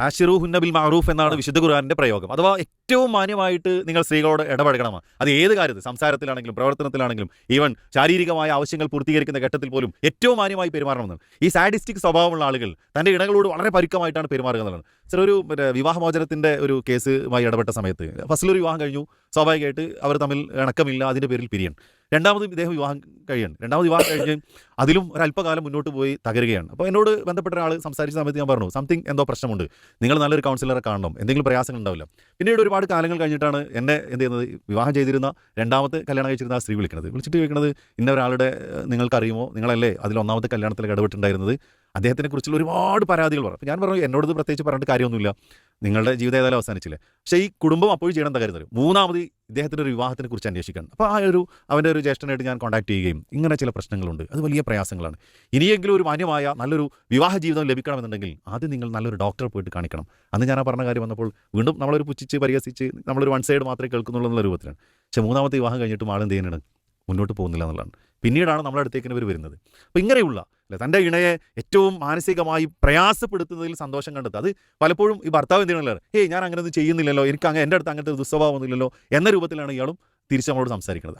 ആശിറൂഹുന്ന bill മഅറൂഫ് എന്നാണ് വിശുദ്ധ ഖുർആനിന്റെ പ്രയോഗം. അഥവാ ഏറ്റവും മാന്യമായിട്ട് നിങ്ങൾ സ്ത്രീകളോട് ഇടപഴകണം. അത് ഏത് കാര്യത്തിൽ, സംസാരത്തിലാണെങ്കിലും പ്രവർത്തനത്തിലാണെങ്കിലും, ഈവൻ ശാരീരികമായ ആവശ്യങ്ങൾ പൂർത്തീകരിക്കുന്ന ഘട്ടത്തിൽ പോലും ഏറ്റവും മാന്യമായി പെരുമാറണമെന്ന്. ഈ സാഡിസ്റ്റിക് സ്വഭാവമുള്ള ആളുകൾ തന്റെ ഇണകളോട് വളരെ പരുക്കമായിട്ടാണ് പെരുമാറുന്നത്. ഒരു വിവാഹമോചനത്തിന്റെ ഒരു കേസുമായി ഇടപെട്ട സമയത്ത് ഫസ്റ്റിലൊരു വിവാഹം കഴിഞ്ഞു, സ്വാഭാവികമായിട്ട് അവർ തമ്മിൽ ഇണക്കമില്ല, അതിന്റെ പേരിൽ പിരിയൻ. രണ്ടാമതും ഇദ്ദേഹം വിവാഹം കഴിഞ്ഞ് അതിലും ഒരല്പകാലം മുന്നോട്ട് പോയി തകരുകയാണ്. അപ്പോൾ എന്നോട് ബന്ധപ്പെട്ട ഒരാൾ സംസാരിച്ച സമയത്ത് ഞാൻ പറഞ്ഞു, സംതിങ് എന്തോ പ്രശ്നമുണ്ട്, നിങ്ങൾ നല്ലൊരു കൗൺസിലറെ കാണണം, എന്തെങ്കിലും പ്രയാസങ്ങൾ ഉണ്ടാവില്ല. പിന്നീട് ഒരുപാട് കാലങ്ങൾ കഴിഞ്ഞിട്ടാണ് എന്നെ എന്ത് ചെയ്യുന്നത്, വിവാഹം ചെയ്തിരുന്ന രണ്ടാമത്തെ കല്യാണം കഴിച്ചിരുന്ന ആ സ്ത്രീ വിളിച്ചിട്ട് ചോദിക്കുന്നത്, ഇന്ന ഒരാളുടെ നിങ്ങൾക്കറിയുമോ, നിങ്ങളല്ലേ അതിൽ ഒന്നാമത്തെ കല്യാണത്തിൽ ഇടപെട്ടുണ്ടായിരുന്നത്, അദ്ദേഹത്തിനെ കുറിച്ചുള്ള ഒരുപാട് പരാതികൾ പറഞ്ഞു. അപ്പോൾ ഞാൻ പറഞ്ഞു, എന്നോട് പ്രത്യേകിച്ച് പറഞ്ഞിട്ട് കാര്യമൊന്നുമില്ല, നിങ്ങളുടെ ജീവിതം ഏതായാലും അവസാനിച്ചില്ലേ. പക്ഷേ ഈ കുടുംബം അപ്പോഴും ചെയ്യണം എന്താ കരുതൽ, മൂന്നാമത് ഇദ്ദേഹത്തിൻ്റെ ഒരു വിവാഹത്തിനെ കുറിച്ച് അന്വേഷിക്കണം. അപ്പോൾ അവൻ്റെ ഒരു ജ്യേഷ്ഠനായിട്ട് ഞാൻ കോൺടാക്ട് ചെയ്യുകയും ഇങ്ങനെ ചില പ്രശ്നങ്ങളുണ്ട്, അത് വലിയ പ്രയാസങ്ങളാണ്, ഇനിയെങ്കിലും ഒരു മാന്യമായ നല്ലൊരു വിവാഹ ജീവിതം ലഭിക്കണമെന്നുണ്ടെങ്കിൽ ആദ്യം നിങ്ങൾ നല്ലൊരു ഡോക്ടറെ പോയിട്ട് കാണിക്കണം. അന്ന് ഞാൻ ആ പറഞ്ഞ കാര്യം വന്നപ്പോൾ വീണ്ടും നമ്മളൊരു പുച്ഛിച്ച് പരിഹസിച്ച് നമ്മളൊരു വൺ സൈഡ് മാത്രമേ കേൾക്കുന്നുള്ളൂ എന്നുള്ള രൂപത്തിലാണ്. പക്ഷേ മൂന്നാമത്തെ വിവാഹം കഴിഞ്ഞിട്ടും ആളും ചെയ്യുന്നത് മുന്നോട്ട് പോകുന്നില്ല എന്നുള്ളതാണ്. പിന്നീടാണ് നമ്മുടെ അടുത്തേക്ക് ഇവർ വരുന്നത്. അപ്പോൾ ഇങ്ങനെയുള്ള തൻ്റെ ഇണയെ ഏറ്റവും മാനസികമായി പ്രയാസപ്പെടുത്തുന്നതിൽ സന്തോഷം കണ്ടെത്തുക. അത് പലപ്പോഴും ഈ ഭർത്താവ് എന്തിനാണ്, ഞാൻ അങ്ങനെ ഒന്നും ചെയ്യുന്നില്ലല്ലോ, എനിക്ക് എൻ്റെ അടുത്ത് അങ്ങനത്തെ ദുസ്വഭാവമൊന്നുമില്ലല്ലോ എന്ന രൂപത്തിലാണ് ഇയാളും തിരിച്ച് നമ്മളോട് സംസാരിക്കുന്നത്.